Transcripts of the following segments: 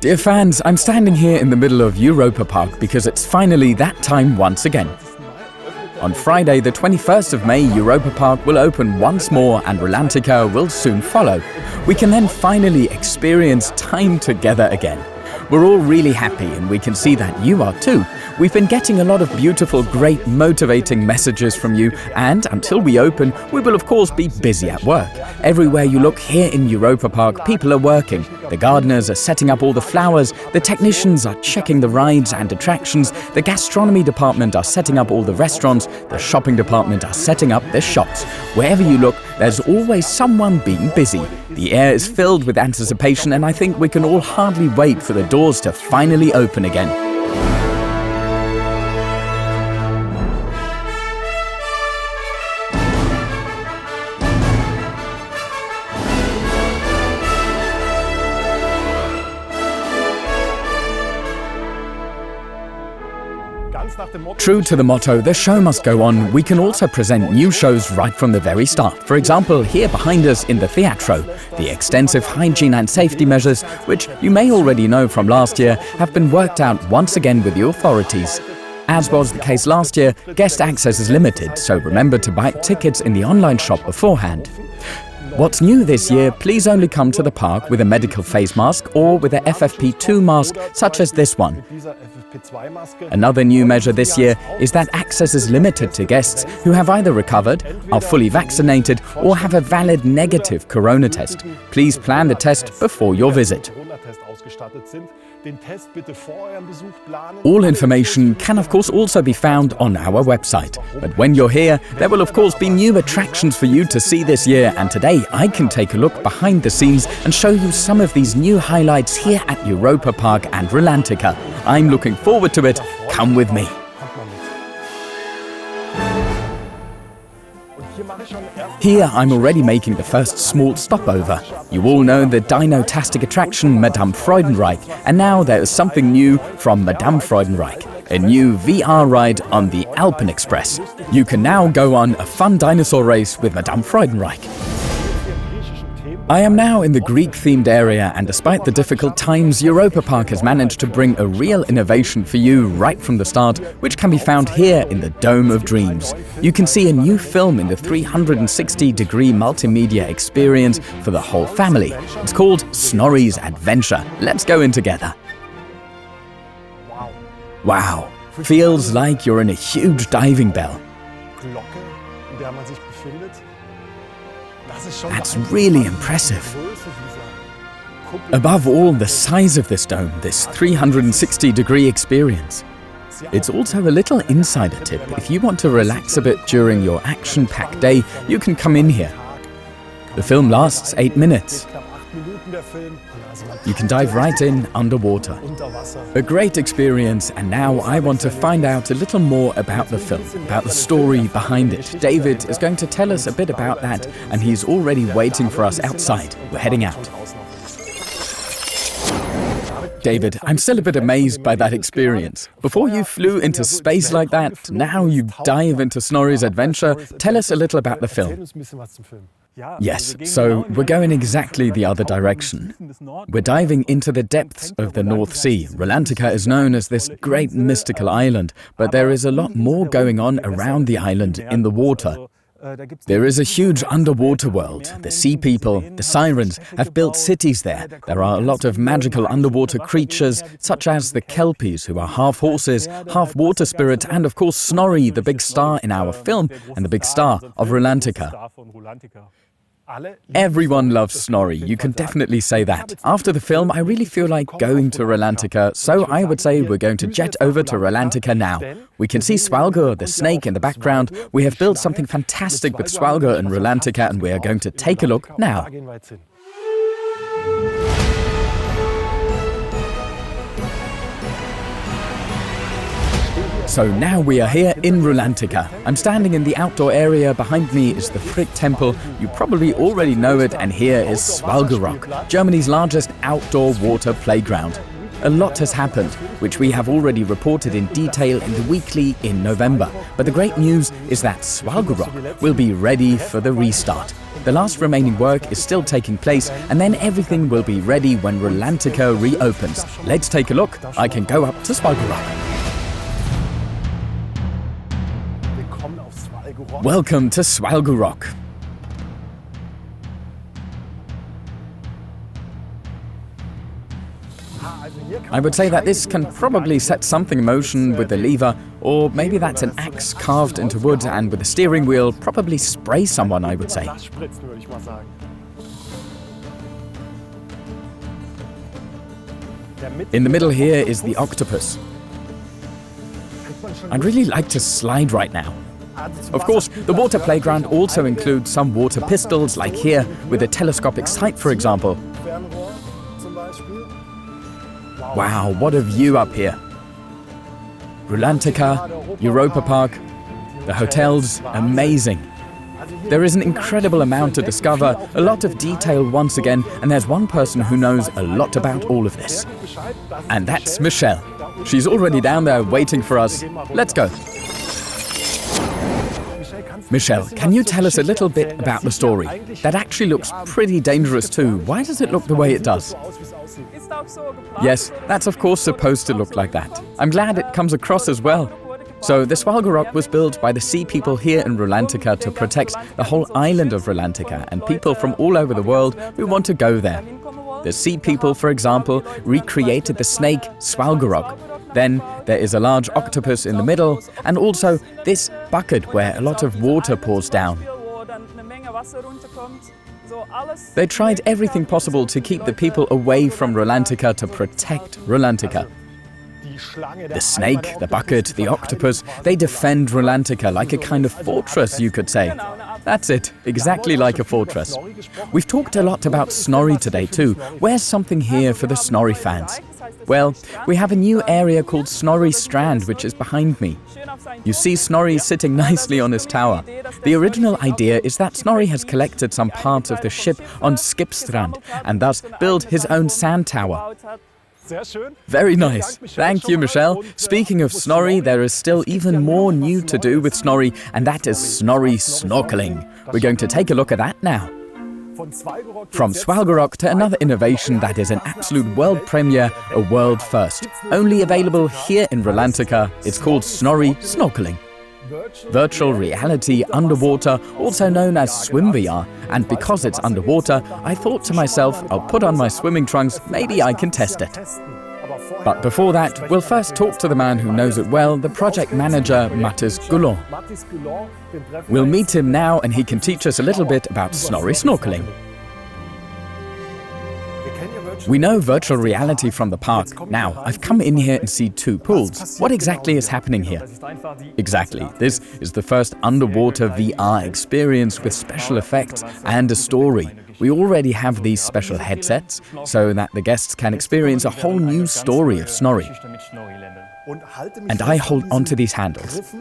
Dear fans, I'm standing here in the middle of Europa Park because it's finally that time once again. On Friday, the 21st of May, Europa Park will open once more and Rolantica will soon follow. We can then finally experience time together again. We're all really happy and we can see that you are too. We've been getting a lot of beautiful, great, motivating messages from you, and until we open, we will of course be busy at work. Everywhere you look here in Europa Park, people are working. The gardeners are setting up all the flowers, the technicians are checking the rides and attractions, the gastronomy department are setting up all the restaurants, the shopping department are setting up their shops. Wherever you look, there's always someone being busy. The air is filled with anticipation, and I think we can all hardly wait for the doors to finally open again. True to the motto, the show must go on, we can also present new shows right from the very start. For example, here behind us in the Theatro, the extensive hygiene and safety measures, which you may already know from last year, have been worked out once again with the authorities. As was the case last year, guest access is limited, so remember to buy tickets in the online shop beforehand. What's new this year, please only come to the park with a medical face mask or with a FFP2 mask, such as this one. Another new measure this year is that access is limited to guests who have either recovered, are fully vaccinated, or have a valid negative corona test. Please plan the test before your visit. All information can of course also be found on our website. But when you're here, there will of course be new attractions for you to see this year, and today I can take a look behind the scenes and show you some of these new highlights here at Europa Park and Rolantica. I'm looking forward to it. Come with me. Here I'm already making the first small stopover. You all know the dino-tastic attraction Madame Freudenreich, and now there is something new from Madame Freudenreich, a new VR ride on the Alpen Express. You can now go on a fun dinosaur race with Madame Freudenreich. I am now in the Greek-themed area, and despite the difficult times, Europa Park has managed to bring a real innovation for you right from the start, which can be found here in the Dome of Dreams. You can see a new film in the 360-degree multimedia experience for the whole family. It's called Snorri's Adventure. Let's go in together. Wow, feels like you're in a huge diving bell. That's really impressive. Above all, the size of this dome, this 360-degree experience. It's also a little insider tip. If you want to relax a bit during your action-packed day, you can come in here. The film lasts 8 minutes. You can dive right in underwater. A great experience, and now I want to find out a little more about the film, about the story behind it. David is going to tell us a bit about that, and he's already waiting for us outside. We're heading out. David, I'm still a bit amazed by that experience. Before you flew into space like that, now you dive into Snorri's Adventure. Tell us a little about the film. Yes, so we're going exactly the other direction. We're diving into the depths of the North Sea. Rolantica is known as this great mystical island, but there is a lot more going on around the island in the water. There is a huge underwater world. The sea people, the sirens, have built cities there. There are a lot of magical underwater creatures, such as the kelpies, who are half horses, half water spirits, and of course Snorri, the big star in our film, and the big star of Rolantica. Everyone loves Snorri, you can definitely say that. After the film, I really feel like going to Rolantica, so I would say we're going to jet over to Rolantica now. We can see Svalgur, the snake, in the background. We have built something fantastic with Svalgur and Rolantica, and we are going to take a look now. So now we are here in Rolantica. I'm standing in the outdoor area. Behind me is the Frigg Temple. You probably already know it, and here is Svalgur Rock, Germany's largest outdoor water playground. A lot has happened, which we have already reported in detail in the weekly in November. But the great news is that Svalgorok will be ready for the restart. The last remaining work is still taking place, and then everything will be ready when Rolantica reopens. Let's take a look. I can go up to Svalgorok. Welcome to Svalgorok. I would say that this can probably set something in motion with the lever, or maybe that's an axe carved into wood and with a steering wheel probably spray someone, I would say. In the middle here is the octopus. I'd really like to slide right now. Of course, the water playground also includes some water pistols, like here, with a telescopic sight, for example. Wow, what a view up here. Rolantica, Europa Park, the hotels, amazing. There is an incredible amount to discover, a lot of detail once again, and there's one person who knows a lot about all of this. And that's Michelle. She's already down there waiting for us. Let's go. Michelle, can you tell us a little bit about the story? That actually looks pretty dangerous too. Why does it look the way it does? Yes, that's of course supposed to look like that. I'm glad it comes across as well. So the Svalgorok was built by the sea people here in Rolantica to protect the whole island of Rolantica and people from all over the world who want to go there. The sea people, for example, recreated the snake Svalgorok. Then there is a large octopus in the middle, and also this bucket where a lot of water pours down. They tried everything possible to keep the people away from Rolantica to protect Rolantica. The snake, the bucket, the octopus, they defend Rolantica like a kind of fortress, you could say. That's it, exactly like a fortress. We've talked a lot about Snorri today too. Where's something here for the Snorri fans? Well, we have a new area called Snorri Strand, which is behind me. You see Snorri sitting nicely on his tower. The original idea is that Snorri has collected some parts of the ship on Skipstrand and thus built his own sand tower. Very nice. Thank you, Michelle. Speaking of Snorri, there is still even more new to do with Snorri, and that is Snorri snorkeling. We're going to take a look at that now. From Svalgorok to another innovation that is an absolute world premiere, a world first. Only available here in Rolantica, it's called Snorri Snorkeling. Virtual reality underwater, also known as swim VR, and because it's underwater, I thought to myself, I'll put on my swimming trunks, maybe I can test it. But before that, we'll first talk to the man who knows it well, the project manager, Mattis Goulon. We'll meet him now and he can teach us a little bit about Snorri snorkeling. We know virtual reality from the park. Now, I've come in here and see two pools. What exactly is happening here? Exactly. This is the first underwater VR experience with special effects and a story. We already have these special headsets so that the guests can experience a whole new story of Snorri. And I hold onto these handles.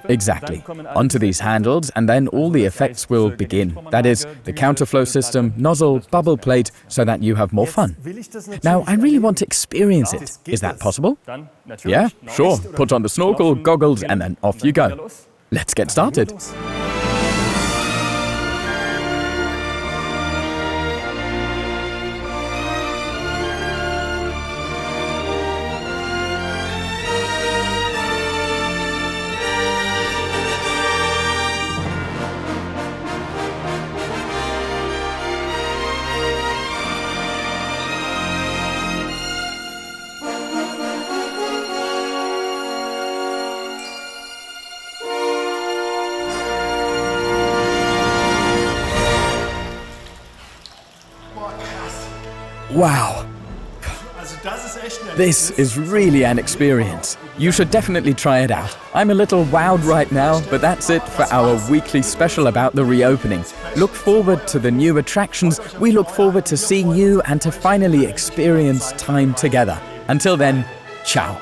Exactly. Onto these handles, and then all the effects will begin. That is, the counterflow system, nozzle, bubble plate, so that you have more fun. Now, I really want to experience it. Is that possible? Yeah, sure. Put on the snorkel, goggles, and then off you go. Let's get started. Wow. This is really an experience. You should definitely try it out. I'm a little wowed right now, but that's it for our weekly special about the reopening. Look forward to the new attractions. We look forward to seeing you and to finally experience time together. Until then, ciao.